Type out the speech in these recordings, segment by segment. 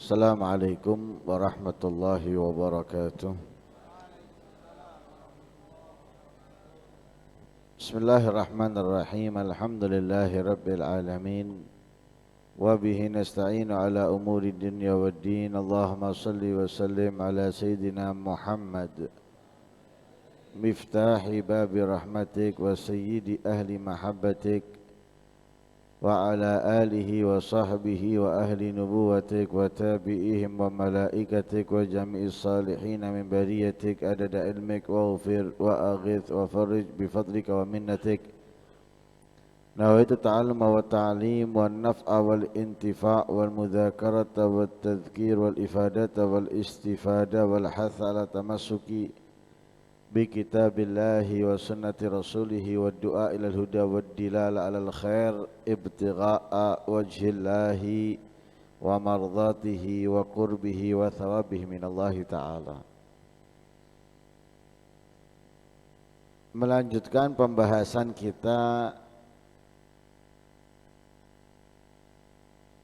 Assalamualaikum warahmatullahi wabarakatuh. Bismillahirrahmanirrahim. Alhamdulillahi rabbil alamin. Wa bihi nasta'inu ala umuri dunya waddin. Allahumma salli wa sallim ala sayyidina Muhammad miftahi babi rahmatik wa sayyidi ahli mahabbatik وعلى آله وصحبه وأهل نبوتك وتابعيهم وملائكتك وجميع الصالحين من بريتك عدد علمك واغفر وأغث وفرج بفضلك ومنتك. نويت التعلم والتعليم والنفع والانتفاع والمذاكرة والتذكير والإفادة والاستفادة والحث على تمسك بكتاب الله وسنة رسوله والدعاء إلى الهدى والدلالة على الخير ابتغاء وجه الله ومرضاته وقربه وثوابه من الله تعالى. Melanjutkan pembahasan kita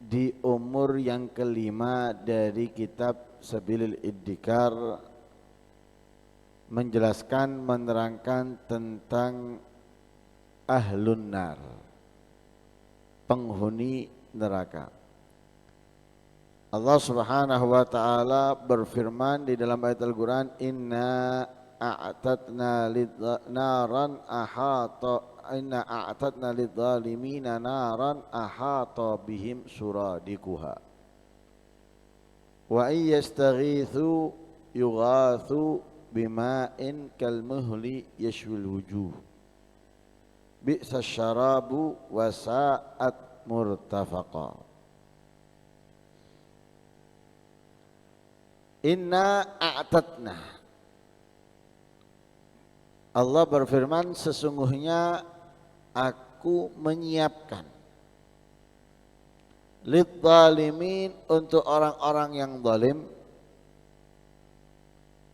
di umur yang kelima dari kitab Sabilil Iddikar, menjelaskan, menerangkan tentang ahlun nar, penghuni neraka. Allah Subhanahu wa taala berfirman di dalam ayat Al-Qur'an, inna a'tadna lidzalimina naran ahata bihim suradikuha wa iyastaghithu yughathu bima'in kalmuhli yashwil wujuh bi'sa syarabu wa sa'at murtafaqa. Inna a'tadna, Allah berfirman, sesungguhnya aku menyiapkan lidzalimin, untuk orang-orang yang zalim,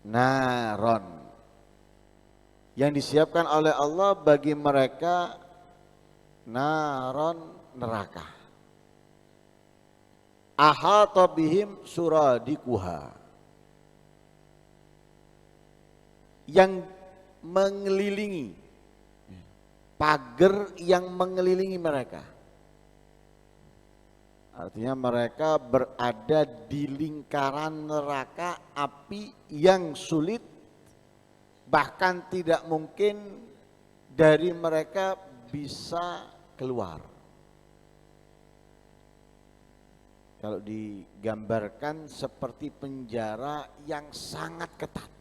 naron, yang disiapkan oleh Allah bagi mereka, naron, neraka. Ahata bihim suradikuha, yang mengelilingi, pagar yang mengelilingi mereka. Artinya mereka berada di lingkaran neraka api yang sulit, bahkan tidak mungkin dari mereka bisa keluar. Kalau digambarkan seperti penjara yang sangat ketat.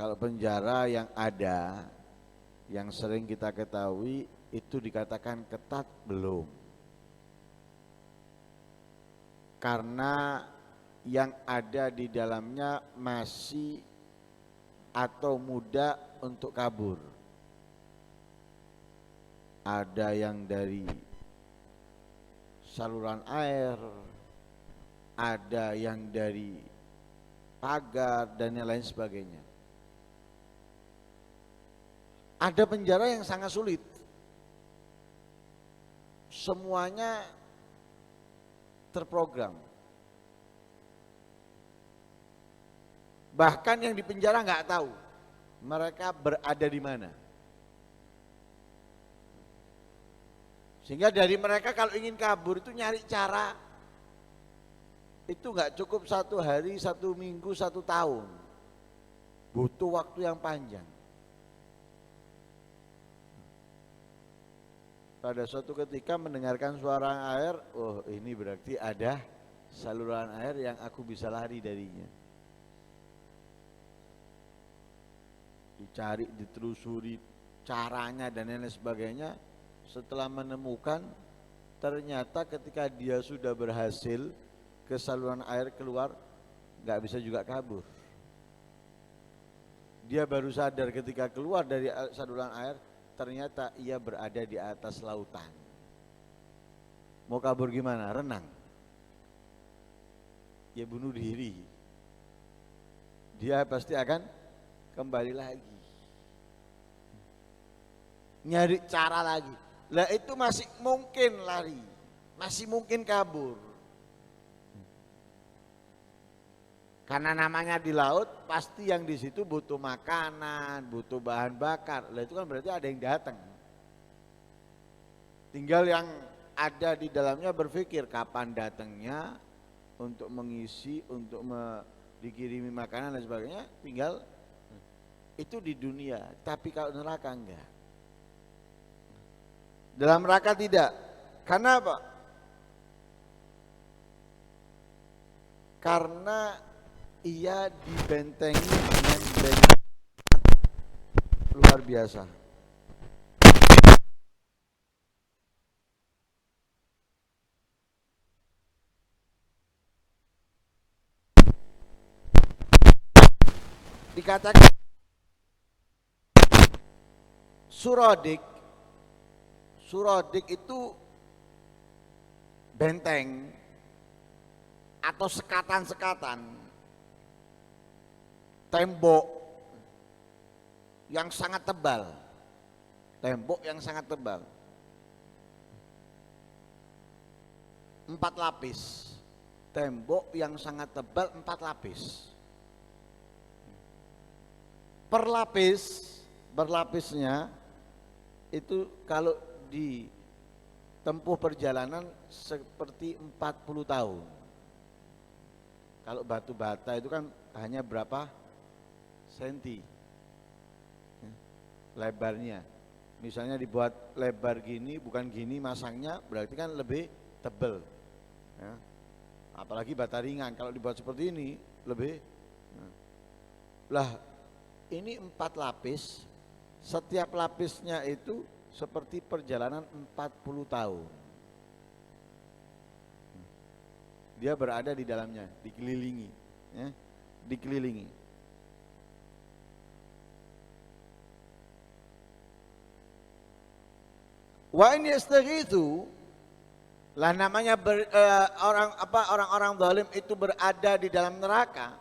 Kalau penjara yang ada, yang sering kita ketahui, itu dikatakan ketat belum, karena yang ada di dalamnya masih atau mudah untuk kabur. Ada yang dari saluran air, ada yang dari pagar dan yang lain sebagainya. Ada penjara yang sangat sulit, semuanya terprogram. Bahkan yang di penjara nggak tahu mereka berada di mana. Sehingga dari mereka kalau ingin kabur itu nyari cara, itu nggak cukup 1 hari, 1 minggu, 1 tahun, butuh waktu yang panjang. Pada suatu ketika mendengarkan suara air, oh ini berarti ada saluran air yang aku bisa lari darinya. Dicari, ditelusuri caranya dan lain sebagainya. Setelah menemukan, ternyata ketika dia sudah berhasil ke saluran air keluar, nggak bisa juga kabur. Dia baru sadar ketika keluar dari saluran air, ternyata ia berada di atas lautan. Mau kabur gimana? Renang. Ya bunuh diri. Dia pasti akan kembali lagi. Nyari cara lagi. Lah itu masih mungkin lari, masih mungkin kabur. Karena namanya di laut, pasti yang di situ butuh makanan, butuh bahan bakar. Lah itu kan berarti ada yang datang. Tinggal yang ada di dalamnya berpikir kapan datangnya untuk mengisi, untuk dikirimi makanan dan sebagainya. Tinggal itu di dunia. Tapi kalau neraka enggak. Dalam neraka tidak. Karena apa? Karena ia dibentengi dengan benteng luar biasa. Dikatakan Suradik itu benteng atau sekatan-sekatan tembok yang sangat tebal, tembok yang sangat tebal, 4 lapis, tembok yang sangat tebal 4 lapis. Berlapisnya itu kalau ditempuh perjalanan seperti 40 tahun. Kalau batu bata itu kan hanya berapa senti lebarnya. Misalnya dibuat lebar gini, bukan gini masangnya, berarti kan lebih tebal. Ya. Apalagi bata ringan, kalau dibuat seperti ini lebih. Lah ini 4 lapis, setiap lapisnya itu seperti perjalanan 40 tahun. Dia berada di dalamnya, dikelilingi, ya, dikelilingi. Wa in yastaghitsu, lah namanya orang-orang zalim itu berada di dalam neraka.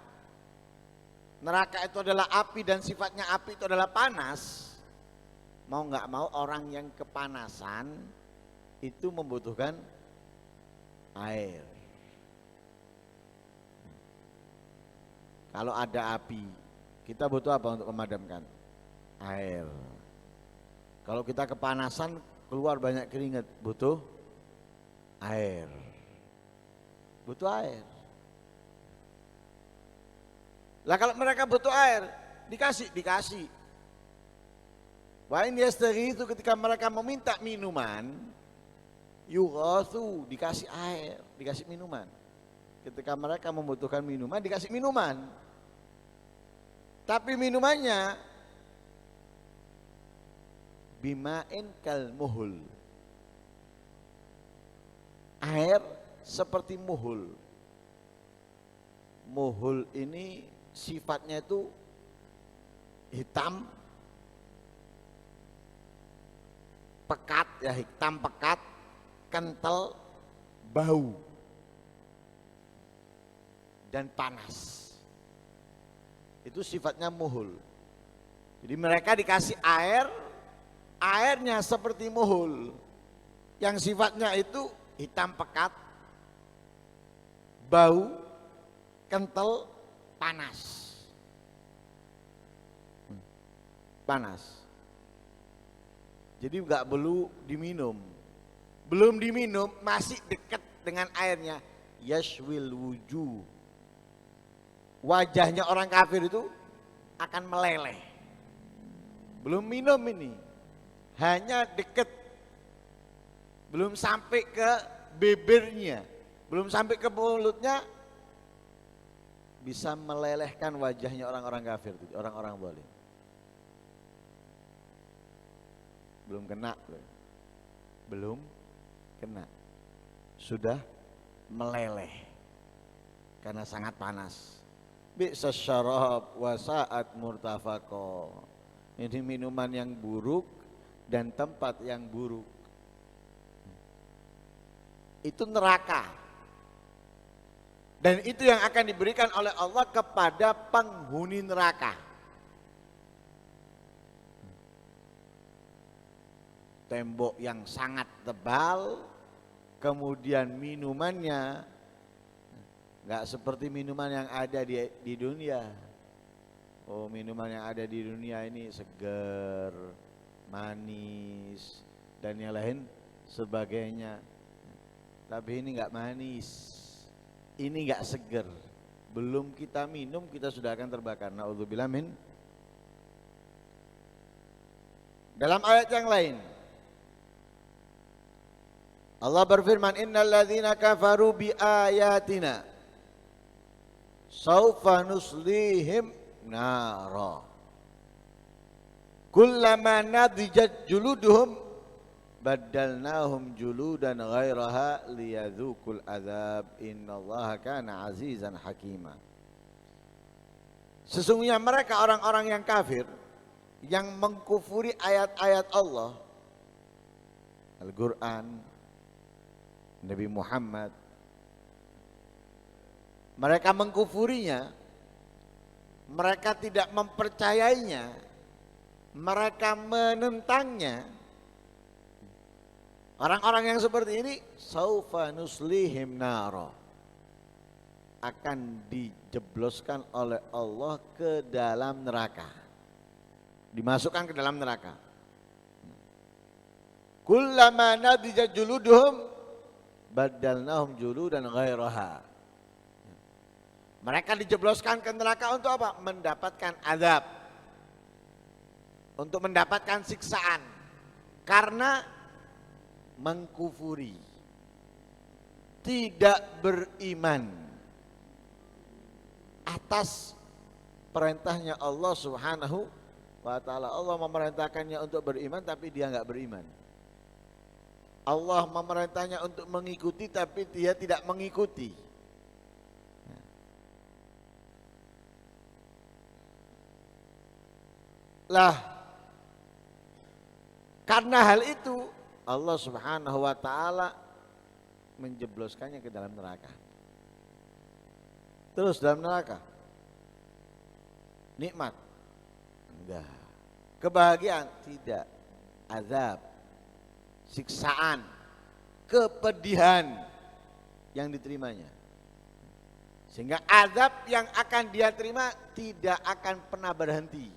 Neraka itu adalah api dan sifatnya api itu adalah panas. Mau nggak mau orang yang kepanasan itu membutuhkan air. Kalau ada api, kita butuh apa untuk memadamkan? Air. Kalau kita kepanasan, keluar banyak keringat, butuh air. Butuh air. Lah kalau mereka butuh air, dikasih. Wa in yastaghitsu, ketika mereka meminta minuman, yughatsu, dikasih air, dikasih minuman. Ketika mereka membutuhkan minuman, dikasih minuman. Tapi minumannya bima'in kal muhul, air seperti muhul. Muhul ini sifatnya itu hitam pekat, ya, hitam pekat, kental, bau dan panas. Itu sifatnya muhul. Jadi mereka dikasih air, airnya seperti muhul, yang sifatnya itu hitam pekat, bau, kental, panas. Panas. Jadi enggak perlu diminum. Belum diminum, masih dekat dengan airnya. Yashwil wujuh. Wajahnya orang kafir itu akan meleleh. Belum minum ini, hanya dekat, belum sampai ke bibirnya, belum sampai ke mulutnya, bisa melelehkan wajahnya orang-orang kafir, orang-orang zalim. Belum kena, belum kena, sudah meleleh karena sangat panas. Bi'sas syarab wa sa'at murtafaqo. Ini minuman yang buruk dan tempat yang buruk. Itu neraka. Dan itu yang akan diberikan oleh Allah kepada penghuni neraka. tembok yang sangat tebal, kemudian minumannya nggak seperti minuman yang ada di dunia. Oh, minuman yang ada di dunia ini segar, manis, dan yang lain sebagainya. Tapi ini nggak manis, ini nggak segar. Belum kita minum kita sudah akan terbakar. Na'udzubillah min. Dalam ayat yang lain Allah berfirman, innal ladzina kafaru bi ayatina saufa nuslihim nara kullama nadijat juluduhum baddalnahum juludan ghairaha liyadzuqul adzab innallaha kana azizan hakima. Sesungguhnya mereka orang-orang yang kafir yang mengkufuri ayat-ayat Allah, Al-Quran, Nabi Muhammad, mereka mengkufurinya, mereka tidak mempercayainya, mereka menentangnya. Orang-orang yang seperti ini saufa nuslihim nara, akan dijebloskan oleh Allah ke dalam neraka, dimasukkan ke dalam neraka. Kullama nadijat juluduhum baddalnahum juludan ghairaha. Mereka dijebloskan ke neraka untuk apa? Mendapatkan azab, untuk mendapatkan siksaan karena mengkufuri, tidak beriman atas perintahnya Allah Subhanahu wa ta'ala. Allah memerintahkannya untuk beriman tapi dia enggak beriman. Allah memerintahnya untuk mengikuti tapi dia tidak mengikuti. Lah, karena hal itu Allah Subhanahu wa ta'ala menjebloskannya ke dalam neraka. Terus dalam neraka nikmat? Enggak. Kebahagiaan? Tidak. Azab, siksaan, kepedihan yang diterimanya. Sehingga azab yang akan dia terima tidak akan pernah berhenti.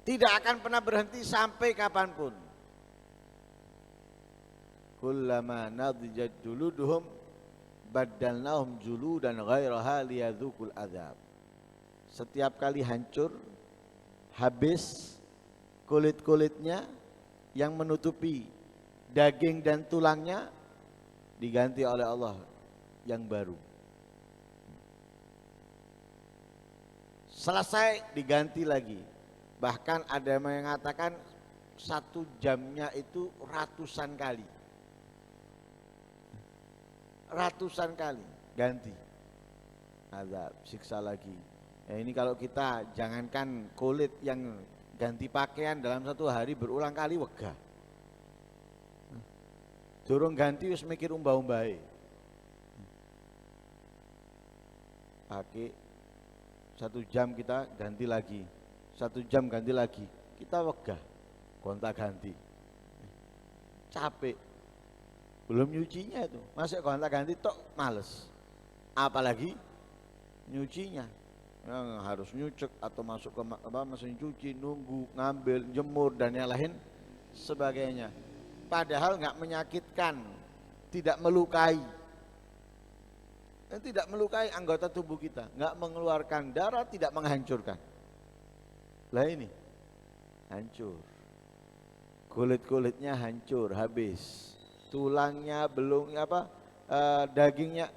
Tidak akan pernah berhenti sampai kapanpun. Kullama nadijat juluduhum baddalnahum juludan ghairaha liyadzuqul azab. Setiap kali hancur, habis kulit-kulitnya yang menutupi daging dan tulangnya, diganti oleh Allah yang baru. Selesai diganti lagi. Bahkan ada yang mengatakan 1 jamnya itu ratusan kali. Ratusan kali ganti. Azab, siksa lagi. Ya ini kalau kita jangankan kulit yang ganti pakaian dalam 1 hari berulang kali wegah. Durung ganti wis mikir umbah-umbahe. Pakai 1 jam kita ganti lagi. 1 jam ganti lagi, kita wegah gonta ganti, capek, belum nyucinya itu, masih gonta ganti tok males, apalagi nyucinya, yang harus nyucek atau masuk ke mesin cuci, nunggu, ngambil, jemur dan yang lain sebagainya. Padahal nggak menyakitkan, tidak melukai, tidak melukai anggota tubuh kita, nggak mengeluarkan darah, tidak menghancurkan. Lah ini hancur, kulit-kulitnya hancur, habis, tulangnya belum dagingnya,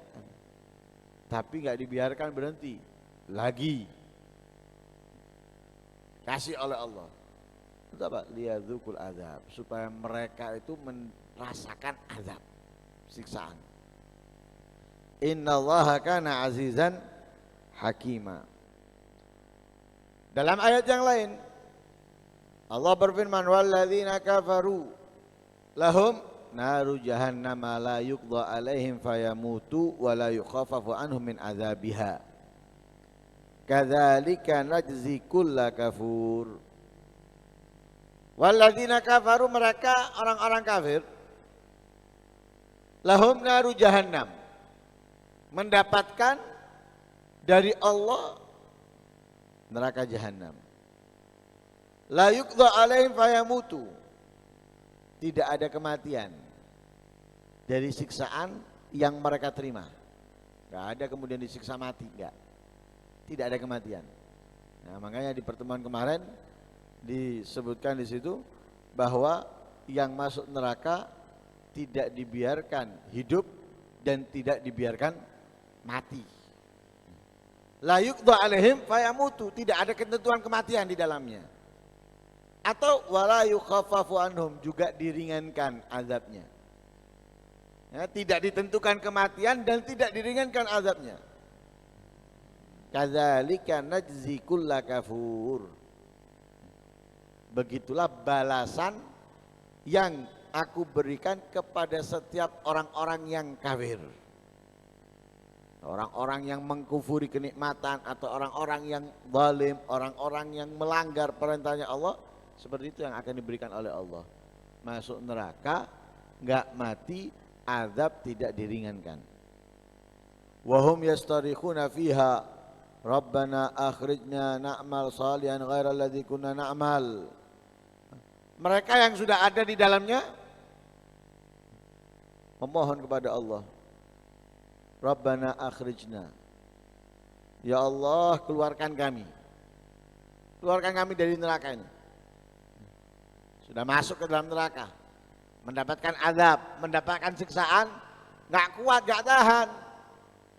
tapi nggak dibiarkan berhenti, lagi kasih oleh Allah. Itu apa? Liyadzuqul azab, supaya mereka itu merasakan azab, siksaan. Innallaha kana azizan hakima. Dalam ayat yang lain Allah berfirman, walladzina kafaru lahum naru jahannam la yuqda alaihim fayamutu wa la yukhaffafu anhum min azabiha kadzalika najzi kulla kafur. Walladzina kafaru, mereka orang-orang kafir, lahum naru jahannam, mendapatkan dari Allah neraka jahannam. La yuqda alaihim fayamutu, tidak ada kematian dari siksaan yang mereka terima. Enggak ada kemudian disiksa mati, enggak. Tidak ada kematian. Nah, makanya di pertemuan kemarin disebutkan di situ bahwa yang masuk neraka tidak dibiarkan hidup dan tidak dibiarkan mati. La yuqda alaihim fayamutu, tidak ada ketentuan kematian di dalamnya. Atau wala yukhaffafu anhum, juga diringankan azabnya. Ya, tidak ditentukan kematian dan tidak diringankan azabnya. Kadzalika najzi kulla kafur, begitulah balasan yang aku berikan kepada setiap orang-orang yang kafir. Orang-orang yang mengkufuri kenikmatan atau orang-orang yang zalim, orang-orang yang melanggar perintahnya Allah, seperti itu yang akan diberikan oleh Allah. Masuk neraka, enggak mati, azab tidak diringankan. Wahum yastarikhuna fiha Rabbana akhrijna na'mal salihan ghairal ladzi kunna na'mal. Mereka yang sudah ada di dalamnya memohon kepada Allah, Rabbana akhrijna, ya Allah keluarkan kami dari neraka ini. Sudah masuk ke dalam neraka, mendapatkan azab, mendapatkan siksaan, nggak kuat, nggak tahan,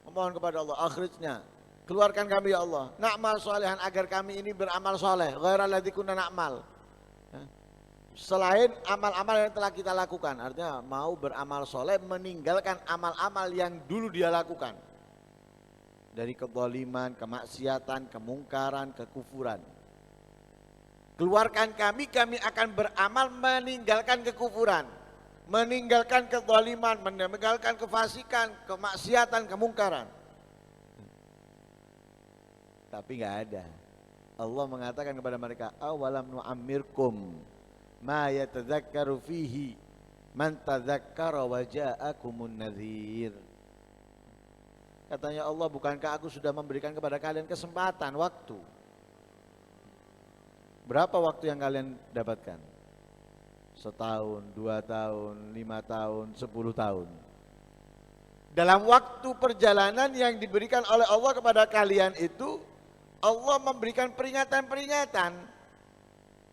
memohon kepada Allah, akhrijna, keluarkan kami ya Allah, na'mal salihan, agar kami ini beramal soleh, ghairal ladzi kunna na'mal, selain amal-amal yang telah kita lakukan. Artinya mau beramal soleh, meninggalkan amal-amal yang dulu dia lakukan, dari kezaliman, kemaksiatan, kemungkaran, kekufuran. Keluarkan kami akan beramal meninggalkan kekufuran, meninggalkan kezaliman, meninggalkan kefasikan, kemaksiatan, kemungkaran. Tapi enggak ada. Allah mengatakan kepada mereka, awalam nu'ammirkum ma yatadzakkaru fihi man tadzakkara wa ja'akumun nadhir. Katanya Allah, bukankah aku sudah memberikan kepada kalian kesempatan, waktu? Berapa waktu yang kalian dapatkan? 1 tahun, 2 tahun, 5 tahun, 10 tahun. Dalam waktu perjalanan yang diberikan oleh Allah kepada kalian itu, Allah memberikan peringatan-peringatan.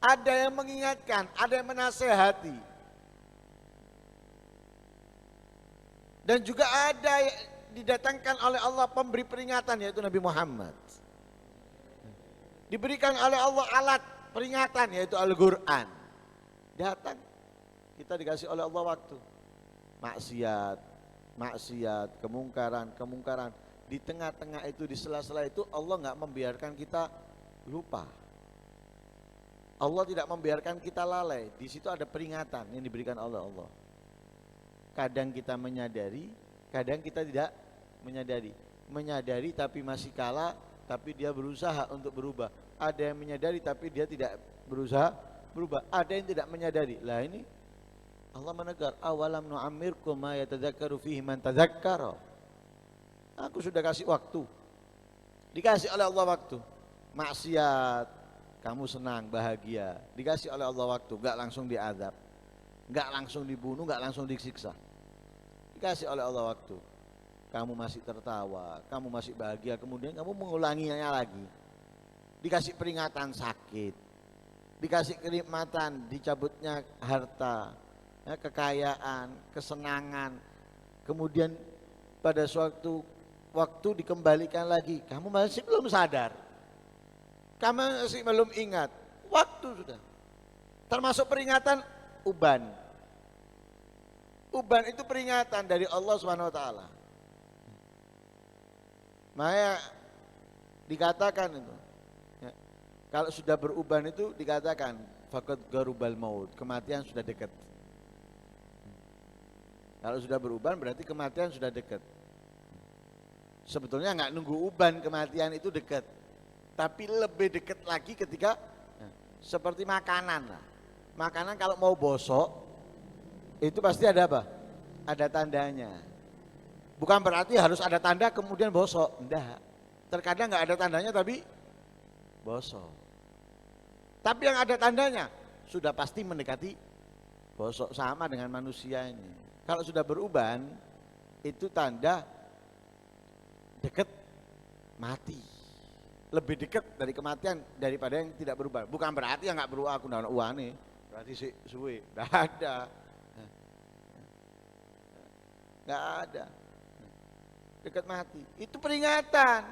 Ada yang mengingatkan, ada yang menasehati. Dan juga ada yang didatangkan oleh Allah pemberi peringatan, yaitu Nabi Muhammad. Diberikan oleh Allah alat peringatan, yaitu Al-Quran. Datang, kita dikasih oleh Allah waktu. Maksiat, kemungkaran. Di tengah-tengah itu, di sela-sela itu, Allah nggak membiarkan kita lupa. Allah tidak membiarkan kita lalai. Di situ ada peringatan yang diberikan oleh Allah. Kadang kita menyadari, kadang kita tidak menyadari. Menyadari tapi masih kalah, tapi dia berusaha untuk berubah. Ada yang menyadari tapi dia tidak berusaha berubah. Ada yang tidak menyadari. Lah ini Allah menegur, awalam nu'ammirkum ma yatadzakkaru fihi man tadzakkara. Aku sudah kasih waktu. Dikasih oleh Allah waktu. Maksiat, kamu senang, bahagia, dikasih oleh Allah waktu, gak langsung diazab, gak langsung dibunuh, gak langsung disiksa. Dikasih oleh Allah waktu, kamu masih tertawa, kamu masih bahagia, kemudian kamu mengulanginya lagi. Dikasih peringatan sakit, dikasih kenikmatan, dicabutnya harta, kekayaan, kesenangan, kemudian pada suatu waktu dikembalikan lagi, kamu masih belum sadar. Kamu masih belum ingat, waktu sudah. Termasuk peringatan uban. Uban itu peringatan dari Allah Subhanahu wa taala. Makanya dikatakan itu, ya, kalau sudah beruban itu dikatakan faqad garubal maut, kematian sudah dekat. Kalau sudah beruban berarti kematian sudah dekat. Sebetulnya nggak nunggu uban, kematian itu dekat. Tapi lebih dekat lagi ketika seperti makanan lah. Makanan kalau mau bosok itu pasti ada apa? Ada tandanya. Bukan berarti harus ada tanda kemudian bosok, enggak. Terkadang nggak ada tandanya tapi bosok. Tapi yang ada tandanya sudah pasti mendekati bosok, sama dengan manusia ini. Kalau sudah beruban itu tanda dekat mati. Lebih dekat dari kematian daripada yang tidak berubah. Bukan berarti yang nggak berubah aku ndak uane, berarti si suwe. Nggak ada. Nggak ada. Dekat mati. Itu peringatan.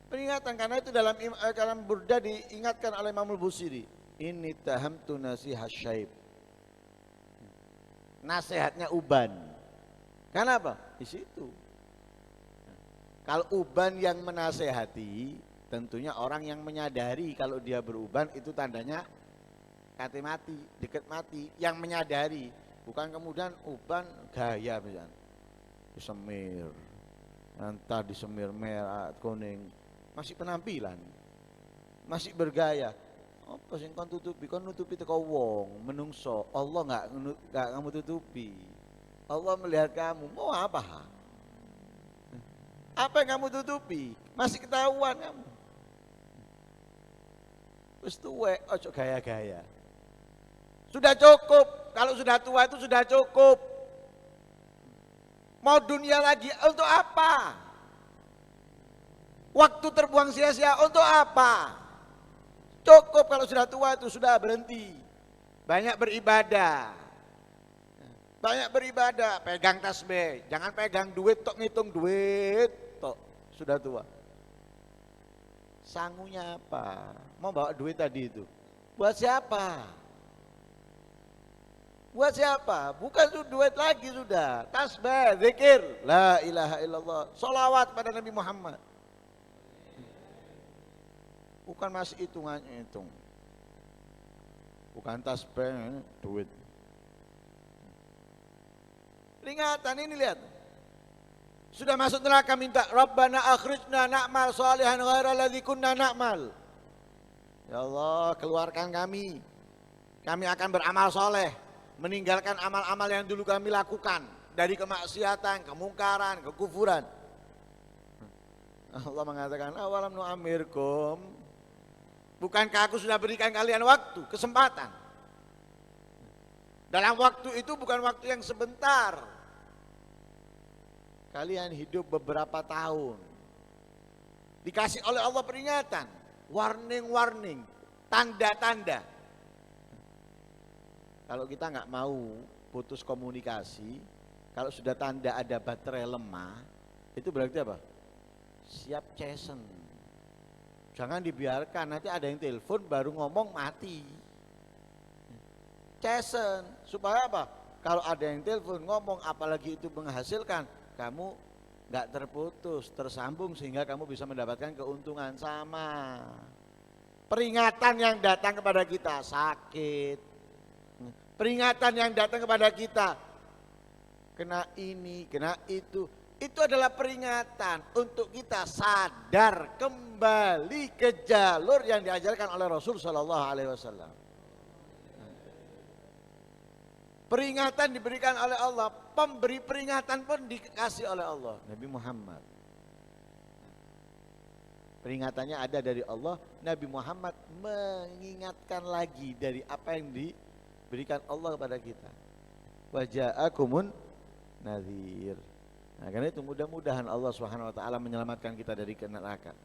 Peringatan karena itu dalam burda diingatkan oleh Imam Al-Busiri. Ini tahamtu nasihat syaib. Nasihatnya uban. Kenapa? Di situ. Kalau uban yang menasehati, tentunya orang yang menyadari kalau dia beruban itu tandanya kate mati, dekat mati. Yang menyadari, bukan kemudian uban gaya misalnya. Disemir, entah disemir merah, kuning, masih penampilan, masih bergaya. Apa sing kon tutupi? Kon nutupi teko wong, menungso. Allah enggak kamu tutupi. Allah melihat kamu. Mau apa? Apa yang kamu tutupi? Masih ketahuan kamu. Wis tuwek, ojo gaya-gaya. Sudah cukup. Kalau sudah tua itu sudah cukup. Mau dunia lagi untuk apa? Waktu terbuang sia-sia untuk apa? Cukup kalau sudah tua itu sudah berhenti. Banyak beribadah. Banyak beribadah, pegang tasbih, jangan pegang duit tok ngitung duit tok, sudah tua. Sangunya apa? Mau bawa duit tadi itu. Buat siapa? Buat siapa? Bukan itu duit lagi sudah. Tasbih, zikir, la ilaha illallah, sholawat pada Nabi Muhammad. Bukan masih hitungannya hitung. Bukan tasbih, duit. Peringatan ini lihat. Sudah masuk neraka minta Rabbana akhrijna na'mal shalihan ghairal ladzi kunna na'mal. Ya Allah, keluarkan kami. Kami akan beramal soleh, meninggalkan amal-amal yang dulu kami lakukan dari kemaksiatan, kemungkaran, kekufuran. Allah mengatakan, awalam nu'amirkum. Bukankah aku sudah berikan kalian waktu, kesempatan? Dalam waktu itu bukan waktu yang sebentar. Kalian hidup beberapa tahun. Dikasih oleh Allah peringatan, warning-warning, tanda-tanda. Kalau kita nggak mau putus komunikasi, kalau sudah tanda ada baterai lemah, itu berarti apa? Siap cesen. Jangan dibiarkan nanti ada yang telepon baru ngomong mati. Cesen, supaya apa? Kalau ada yang telepon ngomong apalagi itu menghasilkan, kamu nggak terputus, tersambung sehingga kamu bisa mendapatkan keuntungan sama. Peringatan yang datang kepada kita sakit, peringatan yang datang kepada kita kena ini, kena itu adalah peringatan untuk kita sadar kembali ke jalur yang diajarkan oleh Rasul Shallallahu Alaihi Wasallam. Peringatan diberikan oleh Allah, pemberi peringatan pun dikasih oleh Allah, Nabi Muhammad. Peringatannya ada dari Allah, Nabi Muhammad mengingatkan lagi dari apa yang diberikan Allah kepada kita. Wa ja'akumun nadhir. Nah, karena itu mudah-mudahan Allah Subhanahu wa taala menyelamatkan kita dari neraka.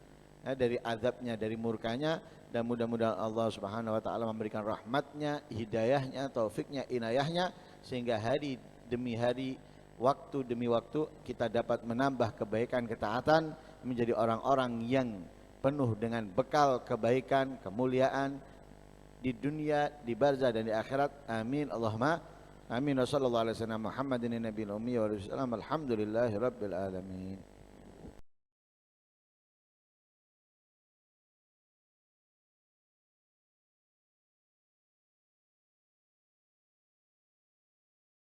Nah, dari azabnya, dari murkanya, dan mudah-mudahan Allah Subhanahu wa taala memberikan rahmatnya, hidayahnya, taufiknya, inayahnya, sehingga hari demi hari, waktu demi waktu kita dapat menambah kebaikan, ketaatan, menjadi orang-orang yang penuh dengan bekal kebaikan, kemuliaan di dunia, di barzah dan di akhirat. Amin Allahumma amin. Wassallallahu alaihi wasallam Muhammadin nabiyil ummi wa alihi wasallam. Alhamdulillahirabbil alamin.